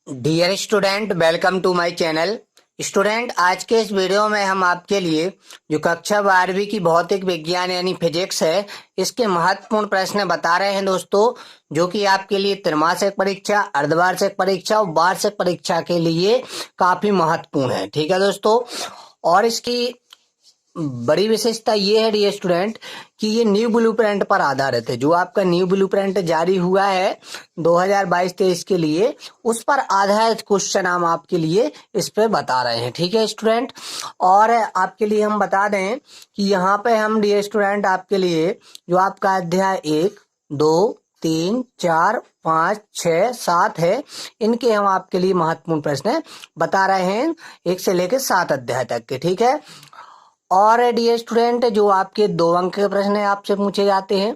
Dear student, welcome to my channel. Student, आज के इस वीडियो में हम आपके लिए जो कक्षा 12वीं की भौतिक विज्ञान यानी फिजिक्स है, इसके महत्वपूर्ण प्रश्न बता रहे हैं दोस्तों, जो कि आपके लिए त्रैमासिक परीक्षा, अर्धवार्षिक परीक्षा और वार्षिक परीक्षा के लिए काफी महत्वपूर्ण है। ठीक है दोस्तों। और इसकी बड़ी विशेषता ये है डियर स्टूडेंट कि ये न्यू ब्लूप्रिंट पर आधारित है। जो आपका न्यू ब्लूप्रिंट जारी हुआ है 2022-23 के लिए, उस पर आधारित क्वेश्चन हम आपके लिए इस पे बता रहे हैं। ठीक है स्टूडेंट। और आपके लिए हम बता दें कि यहाँ पे हम डियर स्टूडेंट आपके लिए जो आपका अध्याय 1, 2, 3, 4, 5, 6, 7 है, इनके हम आपके लिए महत्वपूर्ण प्रश्न बता रहे हैं, 1 से लेकर 7 अध्याय तक के। ठीक है। और डियर स्टूडेंट, जो आपके 2 अंक के प्रश्न आपसे पूछे जाते हैं,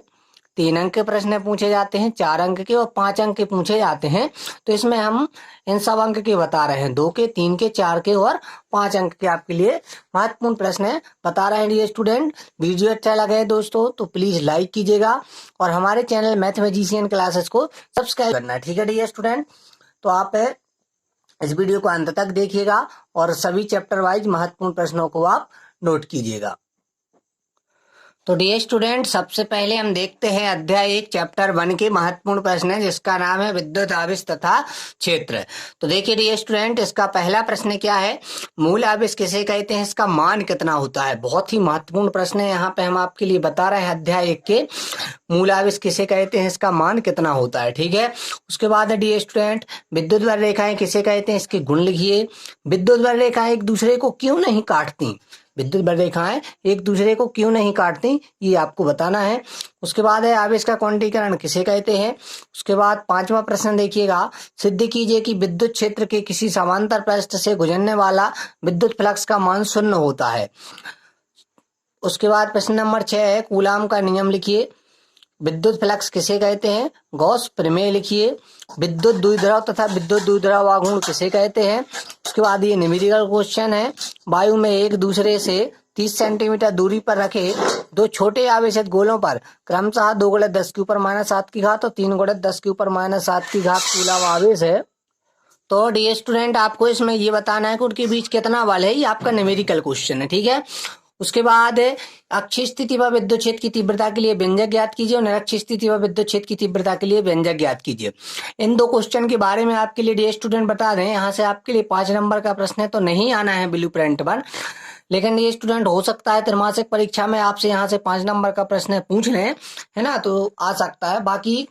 3 अंक के प्रश्न पूछे जाते हैं, 4 अंक के और 5 अंक के पूछे जाते हैं। तो इसमें हम इन सब अंक के बता रहे हैं, 2 के, 3 के, 4 के और 5 अंक के आपके लिए महत्वपूर्ण प्रश्न बता रहे हैं डियर स्टूडेंट। वीडियो अच्छा लगे दोस्तों तो प्लीज लाइक कीजिएगा और हमारे चैनल मैथमेटिशियन क्लासेस को सब्सक्राइब करना। ठीक है डियर स्टूडेंट। तो आप इस वीडियो को अंत तक देखिएगा और सभी चैप्टर वाइज महत्वपूर्ण प्रश्नों को आप नोट कीजिएगा। तो डियर स्टूडेंट, सबसे पहले हम देखते हैं अध्याय 1 चैप्टर 1 के महत्वपूर्ण प्रश्न है, जिसका नाम है विद्युत आवेश तथा क्षेत्र। तो देखिए डियर स्टूडेंट, इसका पहला प्रश्न क्या है, मूल आवेश किसे कहते हैं, इसका मान कितना होता है। बहुत ही महत्वपूर्ण प्रश्न है। यहाँ पे हम आपके लिए बता रहे हैं अध्याय 1 के मूल आवेश किसे कहते हैं, इसका मान कितना होता है। ठीक है। उसके बाद है डियर स्टूडेंट, विद्युत बल रेखाएं किसे कहते हैं, इसके गुण लिखिए। विद्युत बल रेखाएं एक दूसरे को क्यों नहीं काटती, विद्युत बल रेखाएं एक दूसरे को क्यों नहीं काटती, ये आपको बताना है। उसके बाद है आवेश का क्वांटीकरण किसे कहते हैं। उसके बाद 5वां प्रश्न देखिएगा, सिद्ध कीजिए कि विद्युत क्षेत्र के किसी समांतर पृष्ठ से गुजरने वाला विद्युत फ्लक्स का मान शून्य होता है। उसके बाद प्रश्न नंबर 6 है, कूलाम का नियम लिखिए। विद्युत फ्लक्स किसे कहते हैं, गॉस प्रमेय लिखिए। विद्युत द्विध्रुव तथा विद्युत द्विध्रुव आघूर्ण किसे कहते हैं। उसके बाद ये न्यूमेरिकल क्वेश्चन है, वायु में एक दूसरे से 30 सेंटीमीटर दूरी पर रखे 2 छोटे आवेशित गोलों पर क्रमशः 2 × 10 की ऊपर -7 की घात और 3 × 10 की ऊपर -7 की घात कूलम आवेश है। तो डियर स्टूडेंट, आपको इसमें ये बताना है कि उनके बीच कितना बल है। ये आपका न्यूमेरिकल क्वेश्चन है। ठीक है। उसके बाद अक्षीय स्थिति व विद्युत क्षेत्र की तीव्रता के लिए व्यंजक ज्ञात कीजिए और निरक्षीय स्थिति व विद्युत क्षेत्र की तीव्रता के लिए व्यंजक ज्ञात कीजिए। इन 2 क्वेश्चन के बारे में आपके लिए डियर स्टूडेंट बता दें, यहाँ से आपके लिए 5 नंबर का प्रश्न है, तो नहीं आना है ब्लू प्रिंट पर, लेकिन ये स्टूडेंट हो सकता है त्रैमासिक परीक्षा में आपसे यहाँ से 5 नंबर का प्रश्न पूछ लें, है ना, तो आ सकता है। बाकी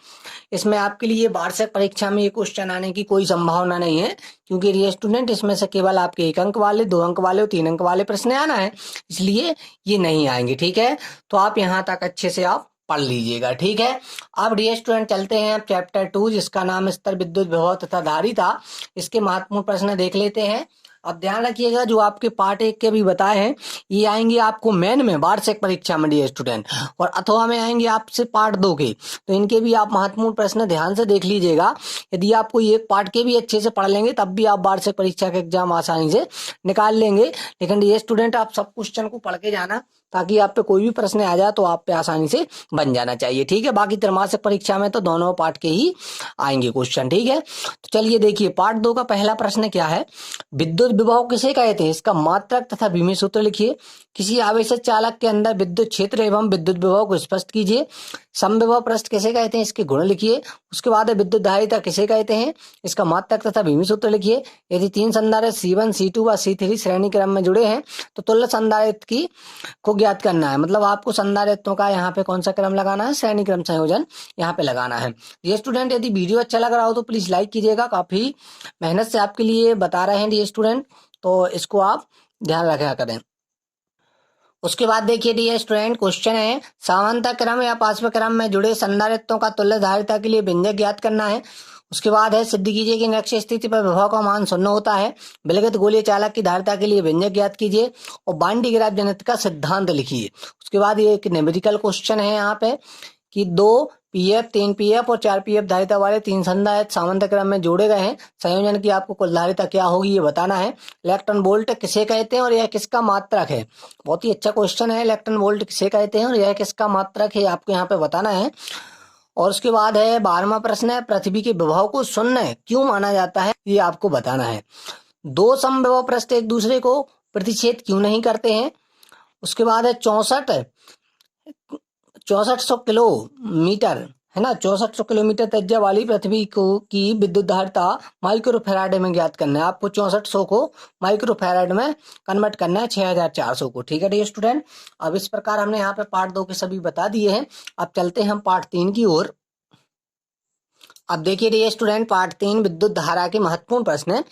इसमें आपके लिए वार्षिक परीक्षा में ये क्वेश्चन आने की कोई संभावना नहीं है, क्योंकि ये स्टूडेंट इसमें से केवल आपके 1 अंक वाले, 2 अंक वाले और 3 अंक वाले प्रश्न आना है, इसलिए ये नहीं आएंगे। ठीक है। तो आप यहाँ तक अच्छे से आप पढ़ लीजिएगा। ठीक है। अब डियर स्टूडेंट चलते हैं चैप्टर 2, जिसका नाम स्तर विद्युत विभव तथा धारिता। इसके महत्वपूर्ण प्रश्न देख लेते हैं। अब ध्यान रखिएगा, जो आपके पार्ट 1 के भी बताए हैं, ये आएंगे आपको मेन में वार्षिक परीक्षा में डियर स्टूडेंट, और अथवा में आएंगे आपसे पार्ट 2 के। तो इनके भी आप महत्वपूर्ण प्रश्न ध्यान से देख लीजिएगा। यदि आप कोई एक पार्ट के भी अच्छे से पढ़ लेंगे, तब भी आप वार्षिक परीक्षा के एग्जाम आसानी से निकाल लेंगे। लेकिन डियर स्टूडेंट, आप सब क्वेश्चन को पढ़ के जाना, ताकि आप पे कोई भी प्रश्न आ जाए तो आप पे आसानी से बन जाना चाहिए। ठीक है। बाकी त्रैमासिक परीक्षा में तो दोनों पार्ट के ही आएंगे क्वेश्चन। ठीक है। तो चलिए देखिए, पार्ट 2 का पहला प्रश्न क्या है, विद्युत विभव किसे कहते हैं, इसका मात्रक तथा विमीय सूत्र लिखिए। किसी आवेशित चालक के अंदर विद्युत क्षेत्र एवं विद्युत विभव को स्पष्ट कीजिए। समविभव पृष्ठ किसे कहते हैं, इसके गुण लिखिए। उसके बाद विद्युत धारिता किसे कहते हैं, इसका मात्रक तथा विमीय सूत्र लिखिए। यदि 3 संधारित्र C1, C2 व C3 श्रेणी क्रम में जुड़े हैं, तो तुल्य संधारित्र की को ज्ञात करना है। मतलब आपको संधारित्रों का यहाँ पे कौन सा क्रम लगाना है, श्रेणी क्रम संयोजन यहाँ पे लगाना है। ये स्टूडेंट, यदि वीडियो अच्छा लग रहा हो तो प्लीज लाइक कीजिएगा, काफी मेहनत से आपके लिए बता रहे हैं ये स्टूडेंट, तो इसको आप ध्यान रखा करें। उसके बाद देखिए डियर स्टूडेंट, क्वेश्चन है, समांतर क्रम या पार्श्व क्रम में जुड़े संधारित्रों का तुल्य धारिता के लिए व्यंजक ज्ञात करना है। उसके बाद है, सिद्ध कीजिए कि निरक्षीय स्थिति पर विभव का मान शून्य होता है। विलगित गोलीय चालक की धारिता के लिए व्यंजक ज्ञात कीजिए और बांडी ग्राफ जनित का सिद्धांत लिखिए। उसके बाद ये एक न्यूमेरिकल क्वेश्चन है यहाँ पे कि 2 पीएफ, 3 पीएफ और 4 पीएफ धारिता वाले 3 संधारित्र समांतर क्रम में जोड़े गए हैं। संयोजन की आपको कुल धारिता क्या होगी ये बताना है। इलेक्ट्रॉन वोल्ट किसे कहते हैं और यह किसका मात्रक है। बहुत ही अच्छा क्वेश्चन है, इलेक्ट्रॉन वोल्ट किसे कहते हैं और यह किसका मात्रक है, आपको यहाँ पे बताना है। और उसके बाद है 12वां प्रश्न है, पृथ्वी के विभव को शून्य क्यों माना जाता है, ये आपको बताना है। दो समविभव पृष्ठ एक दूसरे को प्रतिच्छेद क्यों नहीं करते हैं। उसके बाद है 6400 किलोमीटर, है ना, 6400 किलोमीटर त्रिज्या वाली पृथ्वी को की विद्युत धारिता माइक्रोफैराड में ज्ञात करना है। आपको 6400 को माइक्रोफैराड में कन्वर्ट करना है 6400 को। ठीक है डियर स्टूडेंट, अब इस प्रकार हमने यहाँ पे पार्ट 2 के सभी बता दिए हैं। अब चलते हैं हम पार्ट 3 की ओर। अब देखिए डियर स्टूडेंट, पार्ट 3 विद्युत धारा के महत्वपूर्ण प्रश्न है।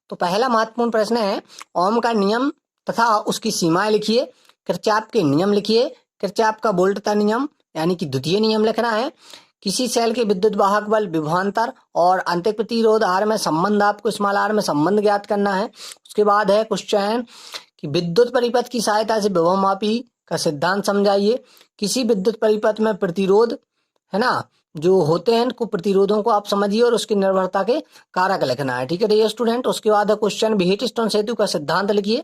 तो पहला महत्वपूर्ण प्रश्न है, ओम का नियम तथा उसकी सीमाएं लिखिए। किरचॉफ के नियम लिखिए। किरचॉफ का वोल्टता नियम यानी कि द्वितीय नियम लिखना है। किसी सेल के विद्युत वाहक बल, विभवांतर और आंतरिक प्रतिरोध आर में संबंध, आपको स्मॉल आर में संबंध ज्ञात करना है। उसके बाद है क्वेश्चन कि विद्युत परिपथ की सहायता से विभव मापी का सिद्धांत समझाइए। किसी विद्युत परिपथ में प्रतिरोध, है ना, जो होते हैं को प्रतिरोधों को आप समझिए और उसकी निर्भरता के कारक लिखना है। ठीक है डियर स्टूडेंट, उसके बाद है क्वेश्चन व्हीटस्टोन सेतु का सिद्धांत लिखिए।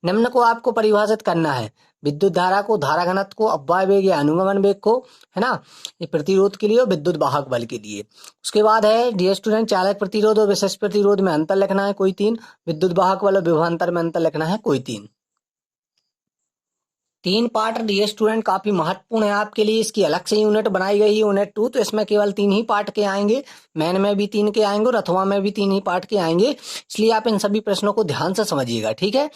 निम्न को आपको परिभाषित करना है, विद्युत धारा को, धारा घनत्व को, अपवाय वेग या अनुगमन वेग को, है ना, ये प्रतिरोध के लिए और विद्युत वाहक बल के लिए। उसके बाद है डियर स्टूडेंट चालक प्रतिरोध और विशिष्ट प्रतिरोध में अंतर लिखना है कोई 3। विद्युत वाहक बल और विभवांतर में अंतर लिखना है कोई 3। 3 पार्ट डियर स्टूडेंट काफी महत्वपूर्ण है आपके लिए। इसकी अलग से यूनिट बनाई गई है, यूनिट 2, तो इसमें केवल 3 ही पार्ट के आएंगे। मैन में भी 3 के आएंगे और अथवा में भी 3 ही पार्ट के आएंगे, इसलिए आप इन सभी प्रश्नों को ध्यान से समझिएगा। ठीक है,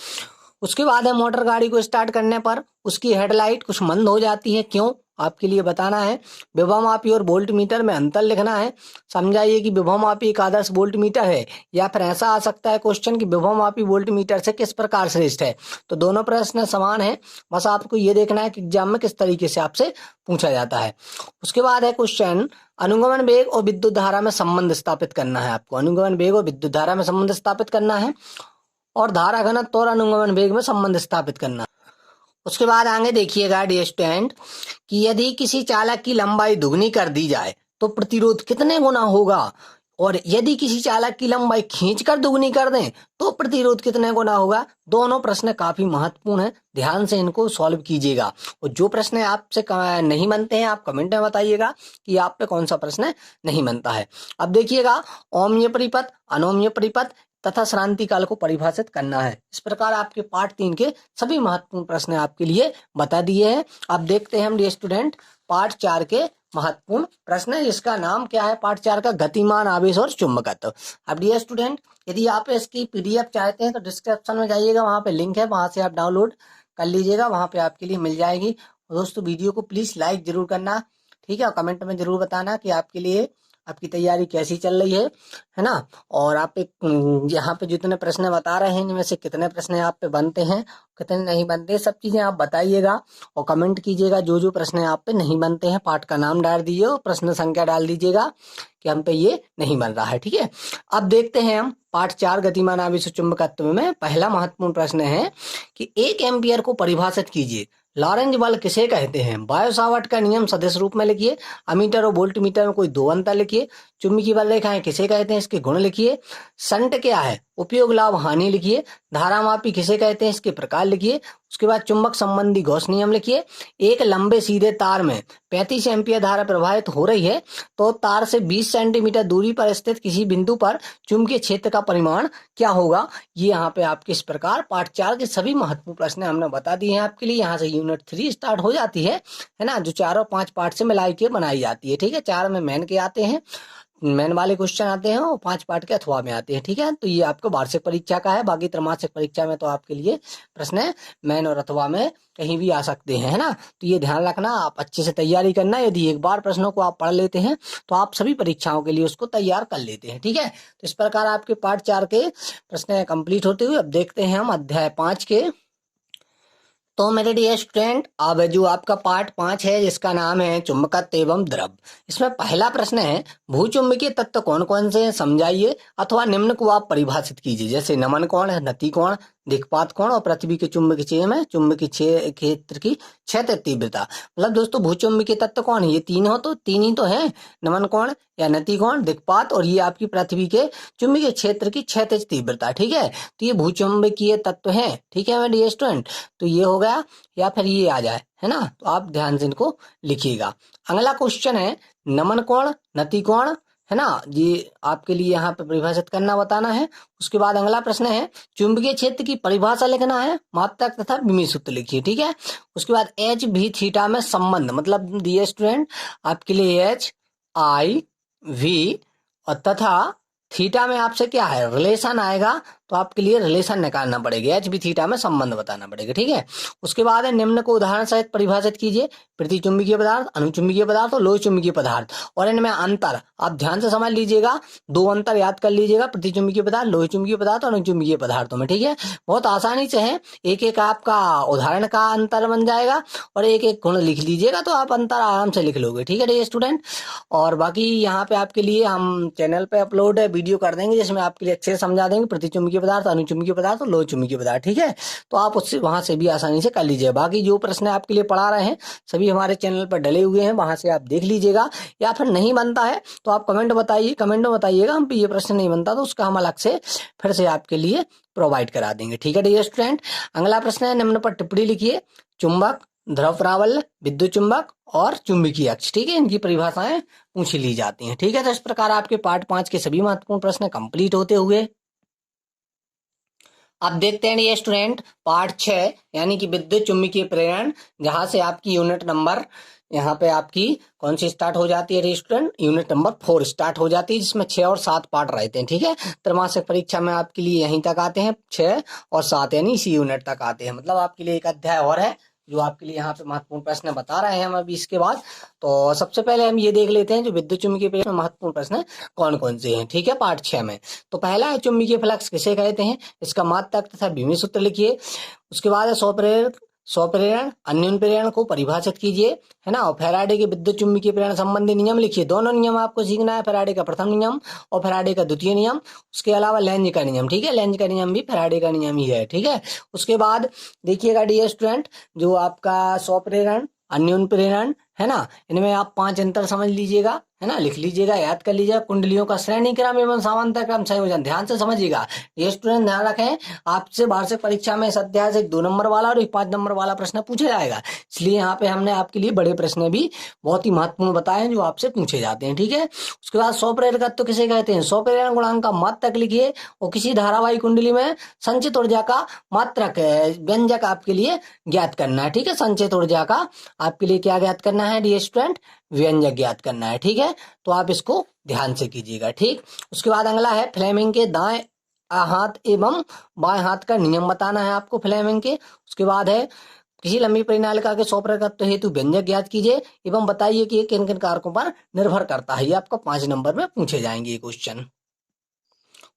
उसके बाद है मोटर गाड़ी को स्टार्ट करने पर उसकी हेडलाइट कुछ मंद हो जाती है, क्यों, आपके लिए बताना है। विभव मापी और वोल्ट मीटर में अंतर लिखना है। समझाइए कि विभव मापी एक आदर्श वोल्ट मीटर है, या फिर ऐसा आ सकता है क्वेश्चन कि विभव मापी वोल्ट मीटर से किस प्रकार श्रेष्ठ है। तो दोनों प्रश्न समान है, बस आपको ये देखना है कि एग्जाम में किस तरीके से आपसे पूछा जाता है। उसके बाद है क्वेश्चन अनुगमन वेग और विद्युत धारा में संबंध स्थापित करना है। आपको अनुगमन वेग और विद्युत धारा में संबंध स्थापित करना है और धारा घनत्व और अनुगमन वेग में संबंध स्थापित करना। उसके बाद आगे देखिएगा डियर स्टूडेंट कि यदि किसी चालक की लंबाई दुगनी कर दी जाए तो प्रतिरोध कितने गुना होगा, और यदि किसी चालक की लंबाई खींचकर दुगनी कर दें तो प्रतिरोध कितने गुना होगा। दोनों प्रश्न काफी महत्वपूर्ण है, ध्यान से इनको सॉल्व कीजिएगा। और जो प्रश्न आपसे नहीं बनते हैं आप कमेंट में बताइएगा कि आप पे कौन सा प्रश्न नहीं बनता है। अब देखिएगा, ओमीय परिपथ, अनोमीय परिपथ तथा श्रांति काल को परिभाषित करना है। इस प्रकार आपके पार्ट 3 के सभी महत्वपूर्ण प्रश्न आपके लिए बता दिए हैं। अब देखते हैं हम डियर स्टूडेंट पार्ट 4 के महत्वपूर्ण प्रश्न, इसका नाम क्या है पार्ट 4 का, गतिमान आवेश और चुंबकत्व। अब डियर स्टूडेंट यदि आप इसकी पीडीएफ चाहते हैं तो डिस्क्रिप्शन में जाइएगा, वहां पे लिंक है, वहां से आप डाउनलोड कर लीजिएगा, वहां पे आपके लिए मिल जाएगी। दोस्तों वीडियो को प्लीज लाइक जरूर करना, ठीक है, और कमेंट में जरूर बताना कि आपके लिए आपकी तैयारी कैसी चल रही है ना। और आप यहाँ पे जितने प्रश्न बता रहे हैं इनमें से कितने प्रश्न आप पे बनते हैं, कितने नहीं बनते, सब चीजें आप बताइएगा और कमेंट कीजिएगा। जो जो प्रश्न आप पे नहीं बनते हैं पार्ट का नाम डाल दीजिए और प्रश्न संख्या डाल दीजिएगा कि हम पे ये नहीं बन रहा है। ठीक है, अब देखते हैं हम पार्ट 4 गतिमान आवेश चुंबकत्व में पहला महत्वपूर्ण प्रश्न है कि 1 एम्पियर को परिभाषित कीजिए। लॉरेंज बल किसे कहते हैं। बायो सावर्ट का नियम सदिश रूप में लिखिए। अमीटर और वोल्ट मीटर में कोई दो अंतर लिखिए। चुंबकीय बल रेखाएं किसे कहते हैं, इसके गुण लिखिए। संट क्या है, उपयोग लाभ हानि लिखिए। धारामापी किसे कहते हैं, इसके प्रकार लिखिए। उसके बाद चुंबक संबंधी गॉस नियम लिखिए। एक लंबे सीधे तार में 35 एम्पियर धारा प्रवाहित हो रही है तो तार से 20 सेंटीमीटर दूरी पर स्थित किसी बिंदु पर चुंबकीय क्षेत्र का परिमाण क्या होगा। ये यहाँ पे आपके इस प्रकार पार्ट 4 के सभी महत्वपूर्ण प्रश्न हमने बता दिए हैं आपके लिए। यहाँ से यूनिट 3 स्टार्ट हो जाती है ना, जो 4 और 5 पार्ट से मिलाई के बनाई जाती है। ठीक है, 4 में मेन के आते हैं, मेन वाले क्वेश्चन आते हैं और 5 पार्ट के अथवा में आते हैं। ठीक है, तो ये आपको वार्षिक परीक्षा का है, बाकी त्रैमासिक परीक्षा में तो आपके लिए प्रश्न मेन और अथवा में कहीं भी आ सकते हैं, है ना। तो ये ध्यान रखना, आप अच्छे से तैयारी करना। यदि एक बार प्रश्नों को आप पढ़ लेते हैं तो आप सभी परीक्षाओं के लिए उसको तैयार कर लेते हैं। ठीक है, तो इस प्रकार आपके पार्ट 4 के प्रश्न कंप्लीट होते हुए अब देखते हैं हम अध्याय 5 के। तो मेरे डियर स्टूडेंट अब जो आपका पार्ट 5 है जिसका नाम है चुंबकत्व एवं द्रव, इसमें पहला प्रश्न है भूचुंबकीय तत्व कौन कौन से हैं समझाइए अथवा निम्न को आप परिभाषित कीजिए। जैसे नमन कोण, नति कोण, दिक्पात कोण और पृथ्वी के चुंबकीय में चुंबकीय क्षेत्र की क्षैतिज तीव्रता। मतलब दोस्तों भूचुंबकीय तत्व कौन है, ये 3 हो तो 3 ही तो है, नमन कोण या नति कोण, दिक्पात और ये आपकी पृथ्वी के चुंबकीय क्षेत्र की क्षैतिज तीव्रता। ठीक है, तो ये भूचुंबकीय तत्व है। ठीक है मेरे डियर स्टूडेंट, तो ये हो गया या फिर ये आ जाए, है ना, तो आप ध्यान से इनको लिखिएगा। अगला क्वेश्चन है नमन कोण, नति कोण, है ना, ये आपके लिए यहाँ पे परिभाषित करना बताना है। उसके बाद अगला प्रश्न है चुंबकीय क्षेत्र की परिभाषा लिखना है, मात्रक तथा विमीय सूत्र लिखिए, ठीक है। उसके बाद एच भी थीटा में संबंध, मतलब डियर स्टूडेंट आपके लिए एच आई वी और तथा थीटा में आपसे क्या है रिलेशन आएगा, तो आपके लिए रिलेशन निकालना पड़ेगा, एच बी थीटा में संबंध बताना पड़ेगा, ठीक है। उसके बाद है निम्न को उदाहरण सहित परिभाषित कीजिए, प्रतिचुंबकीय पदार्थ, अनुचुंबकीय पदार्थ और लोह चुंबकीय पदार्थ, और इनमें अंतर आप ध्यान से समझ लीजिएगा, दो अंतर याद कर लीजिएगा, प्रतिचुंबकीय पदार्थ, लोह चुंबकीय पदार्थ और अनुचुंबकीय पदार्थों में, ठीक है। बहुत आसानी से है, एक एक आपका उदाहरण का अंतर बन जाएगा और एक एक गुण लिख लीजिएगा तो आप अंतर आराम से लिख लोगे, ठीक है स्टूडेंट। और बाकी यहाँ पे आपके लिए हम चैनल पे अपलोड है वीडियो कर देंगे जिसमें आपके लिए अच्छे से समझा देंगे प्रतिचुंबकीय पदार्थ, अनुचुंबकीय पदार्थ और लोह चुंबकीय पदार्थ, ठीक है। तो आप उससे वहां से भी आसानी से कर लीजिए। बाकी जो प्रश्न आपके लिए पढ़ा रहे हैं सभी हमारे चैनल पर डले हुए हैं, वहां से आप देख लीजिएगा, या फिर नहीं बनता है तो आप कमेंट में बताइएगा, हम ये प्रश्न नहीं बनता तो उसका हम अलग से फिर से आपके लिए प्रोवाइड करा देंगे, ठीक है डियर स्टूडेंट। अगला प्रश्न है निम्न पर टिप्पणी लिखिए, चुंबक, ध्रुव प्राबल्य, विद्युत चुंबक और चुंबकीय अक्ष, ठीक है, इनकी परिभाषाएं पूछ ली जाती हैं, ठीक है। तो इस प्रकार आपके पार्ट 5 के सभी महत्वपूर्ण प्रश्न कंप्लीट होते हुए अब देखते हैं ये स्टूडेंट पार्ट 6 यानी कि विद्युत चुंबकीय प्रेरण, जहां से आपकी यूनिट नंबर यहाँ पे आपकी कौन सी स्टार्ट हो जाती है स्टूडेंट, यूनिट नंबर 4 स्टार्ट हो जाती है, जिसमें 6 और 7 पार्ट रहते हैं, ठीक है। त्रैमासिक परीक्षा में आपके लिए यहीं तक आते हैं 6 और 7 यानी इसी यूनिट तक आते हैं, मतलब आपके लिए एक अध्याय और है जो आपके लिए यहाँ पे महत्वपूर्ण प्रश्न बता रहे हैं हम अभी इसके बाद। तो सबसे पहले हम ये देख लेते हैं जो विद्युत चुंबकीय प्रेरण में महत्वपूर्ण प्रश्न कौन कौन से हैं, ठीक है, पार्ट 6 में। तो पहला है चुंबकीय फ्लक्स किसे कहते हैं, इसका मात्रक तथा विमीय सूत्र लिखिए। उसके बाद है स्वप्रेरण अन्योन्य प्रेरण को परिभाषित कीजिए, है ना, और फैराडे के विद्युत चुंबकीय प्रेरण संबंधी नियम लिखिए। दोनों नियम आपको सीखना है, फैराडे का प्रथम नियम और फैराडे का द्वितीय नियम। उसके अलावा लेंज का नियम, ठीक है, लेंज का नियम भी फैराडे का नियम ही है, ठीक है। उसके बाद देखिएगा डियर स्टूडेंट जो आपका स्वप्रेरण अन्योन्य प्रेरण है ना, इनमें आप 5 अंतर समझ लीजिएगा, है ना, लिख लीजिएगा, याद कर लीजिएगा। कुंडलियों का श्रेणी क्रम एवं समांतर क्रम संयोजन ध्यान से समझिएगा। ये स्टूडेंट ध्यान रखें आपसे वार्षिक परीक्षा में इस अध्याय से 2 नंबर वाला और 5 नंबर वाला प्रश्न पूछा जाएगा, इसलिए यहाँ पे हमने आपके लिए बड़े प्रश्न भी बहुत ही महत्वपूर्ण बताए हैं जो आपसे पूछे जाते हैं, ठीक है। उसके बाद स्वप्रेरकत्व किसे कहते हैं, स्वप्रेरण गुणांक का मात्रक लिखिए और किसी धारावाहिक कुंडली में संचित ऊर्जा का मात्रक व्यंजक आपके लिए ज्ञात करना है, ठीक है। संचित ऊर्जा का आपके लिए क्या ज्ञात करना है डियर स्टूडेंट, व्यंजक ज्ञात करना है, ठीक है। तो आप इसको ध्यान से कीजिएगा, ठीक। उसके बाद अगला है फ्लेमिंग के दाएं हाथ एवं बाएं हाथ का नियम बताना है आपको फ्लेमिंग के। उसके बाद है किसी लंबी परिनालिका के स्वप्रेरकत्व हेतु व्यंजक ज्ञात कीजिए एवं बताइए कि किन किन कारकों पर निर्भर करता है, ये आपको 5 नंबर में पूछे जाएंगे ये क्वेश्चन।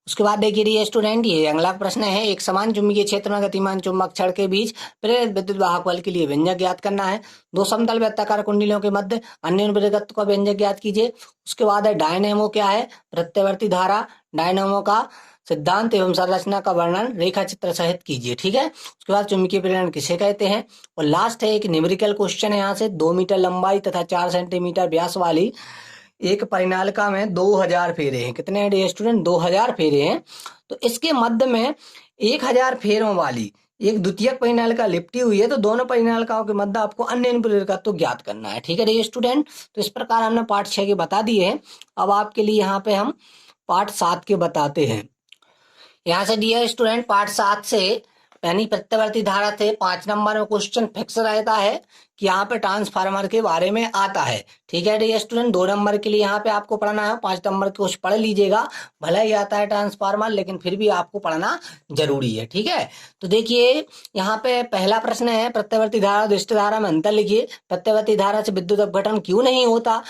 उसके बाद देखिए स्टूडेंट ये अगला प्रश्न है, एक समान चुंबकीय क्षेत्र में गतिमान चुंबक छड़ के बीच प्रेरित विद्युत वाहक बल के लिए व्यंजक ज्ञात करना है। 2 समतल वृत्ताकार कुंडलियों के मध्य अन्योन्य प्रेरकत्व का व्यंजक ज्ञात कीजिए। उसके बाद है डायनेमो क्या है, प्रत्यावर्ती धारा, डायनेमो का सिद्धांत एवं संरचना का वर्णन रेखा चित्र सहित कीजिए, ठीक है। उसके बाद चुंबकीय प्रेरण किसे कहते हैं, और लास्ट है एक न्यूमेरिकल क्वेश्चन है यहाँ से, 2 मीटर लंबाई तथा 4 सेंटीमीटर व्यास वाली एक परिनालिका में 2000 फेरे हैं, कितने हैं स्टूडेंट, 2000 फेरे हैं। तो इसके मध्य में 1000 फेरों वाली एक द्वितीयक परिनालिका लिपटी हुई है, तो दोनों परिनालिकाओं के मध्य आपको अन्य प्रेरकत्व ज्ञात करना है, ठीक है स्टूडेंट। तो इस प्रकार हमने पार्ट 6 के बता दिए हैं। अब आपके लिए यहाँ पे हम पार्ट 7 के बताते हैं। यहाँ से डियर स्टूडेंट पार्ट 7 से यानी प्रत्यावर्ती धारा से 5 नंबर में क्वेश्चन फिक्स रहता है कि यहाँ पे ट्रांसफार्मर के बारे में आता है, ठीक है डियर स्टूडेंट। 2 नंबर के लिए यहाँ पे आपको पढ़ना है, 5 नंबर के कुछ पढ़ लीजिएगा, भले ही आता है ट्रांसफार्मर लेकिन फिर भी आपको पढ़ना जरूरी है, ठीक है। तो देखिए यहाँ पे पहला प्रश्न है प्रत्यावर्ती धारा और दृष्टि धारा में अंतर लिखिए, प्रत्यावर्ती धारा से विद्युत अपघटन क्यों नहीं होता,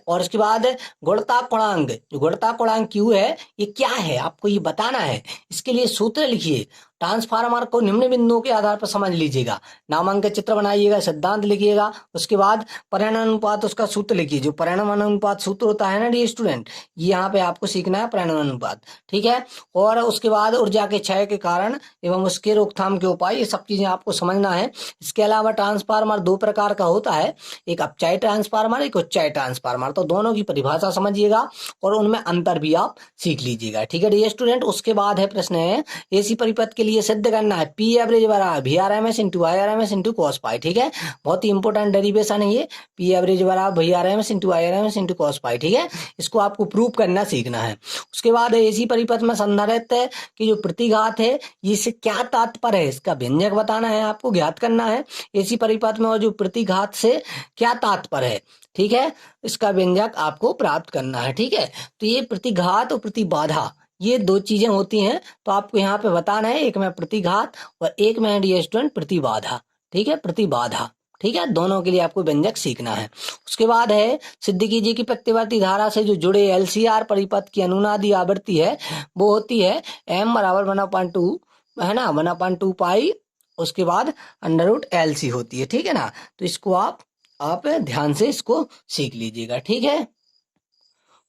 और उसके बाद गुणता गुणांक, जो गुणता गुणांक क्यू है ये क्या है आपको ये बताना है। इसके लिए सूत्र लिखिए, ट्रांसफार्मर को निम्न बिंदुओं के आधार पर समझ लीजिएगा, नामांकित चित्र बनाइएगा, सिद्धांत लिखिएगा। उसके बाद परिणाम अनुपात उसका सूत्र लिखिए, जो परिणाम अनुपात सूत्र होता है ना डी स्टूडेंट, ये यहाँ पे आपको सीखना है परिणाम अनुपात, ठीक है। और उसके बाद ऊर्जा के क्षय के कारण एवं उसके रोकथाम के उपाय, ये सब चीजें आपको समझना है। इसके अलावा ट्रांसफार्मर 2 प्रकार का होता है, एक अपचायी ट्रांसफार्मर, एक उच्चायी ट्रांसफार्मर, तो दोनों की परिभाषा समझिएगा और उनमें अंतर भी आप सीख लीजिएगा, ठीक है डी स्टूडेंट। उसके बाद है प्रश्न है एसी परिपथ के लिए सिद्ध करना है पी एवरेज बराबर V R M S into I R M S into cos pi, ठीक है। बहुत ही ही इंपॉर्टेंट डेरिवेशन है ये, पी एवरेज बराबर VRMS into IRMS into cos pi, ठीक है। इसको आपको प्रूव करना सीखना है। उसके बाद एसी परिपथ में संधारित्र की जो प्रतिघात है इससे क्या तात्पर्य है, इसका व्यंजक बताना है, आपको ज्ञात करना है। एसी परिपथ में और जो प्रतिघात से क्या तात्पर्य है, ठीक है, इसका व्यंजक आपको प्राप्त करना है, ठीक है। तो ये प्रतिघात और प्रतिबाधा ये दो चीजें होती हैं, तो आपको यहाँ पे बताना है, एक में प्रतिघात और एक में डियर स्टूडेंट प्रतिबाधा, ठीक है, प्रतिबाधा, ठीक है। दोनों के लिए आपको व्यंजक सीखना है। उसके बाद है सिद्दीकी जी की प्रत्यवर्ती धारा से जो जुड़े LCR परिपथ की अनुनादी आवृत्ति है वो होती है m बराबर 1/2, है ना, 1/2 पाई, उसके बाद √LC होती है, ठीक है ना। तो इसको आप ध्यान से इसको सीख लीजिएगा, ठीक है।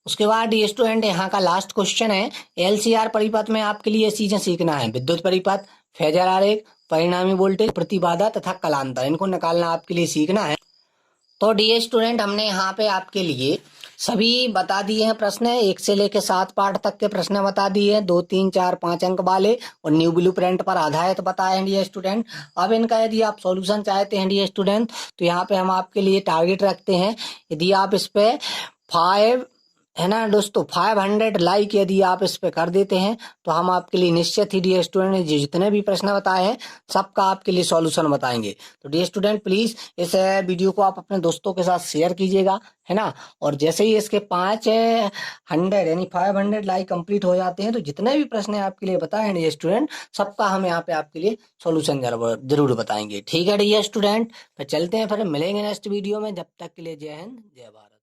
उसके बाद ये स्टूडेंट यहाँ का लास्ट क्वेश्चन है, LCR परिपथ में आपके लिए चीजें सीखना है, विद्युत परिपथ, फेजर आरेख, परिणामी वोल्टेज, प्रतिबाधा तथा कलांतर, इनको निकालना आपके लिए सीखना है। तो डियर स्टूडेंट हमने यहाँ पे आपके लिए सभी बता दिए हैं प्रश्न, 1 से लेकर 7 पार्ट तक के प्रश्न बता दिए हैं, 2, 3, 4, 5 अंक वाले और न्यू ब्लू प्रिंट पर आधारित बताए हैं डियर स्टूडेंट। अब इनका यदि आप सॉल्यूशन चाहते हैं डियर स्टूडेंट तो यहाँ पे हम आपके लिए टारगेट रखते हैं, यदि आप इस पे 5, है ना दोस्तों, 500 लाइक यदि आप इस पे कर देते हैं तो हम आपके लिए निश्चित ही डियर स्टूडेंट ने जितने भी प्रश्न बताए हैं सबका आपके लिए सॉल्यूशन बताएंगे। तो डियर स्टूडेंट प्लीज इस वीडियो को आप अपने दोस्तों के साथ शेयर कीजिएगा, है ना। और जैसे ही इसके 500 यानी 500 लाइक कंप्लीट हो जाते हैं तो जितने भी प्रश्न आपके लिए बताए हैं डियर स्टूडेंट सबका हम यहाँ पे आपके लिए सॉल्यूशन जरूर बताएंगे, ठीक है डियर स्टूडेंट। फिर चलते हैं, फिर मिलेंगे नेक्स्ट वीडियो में, जब तक के लिए जय हिंद जय भारत।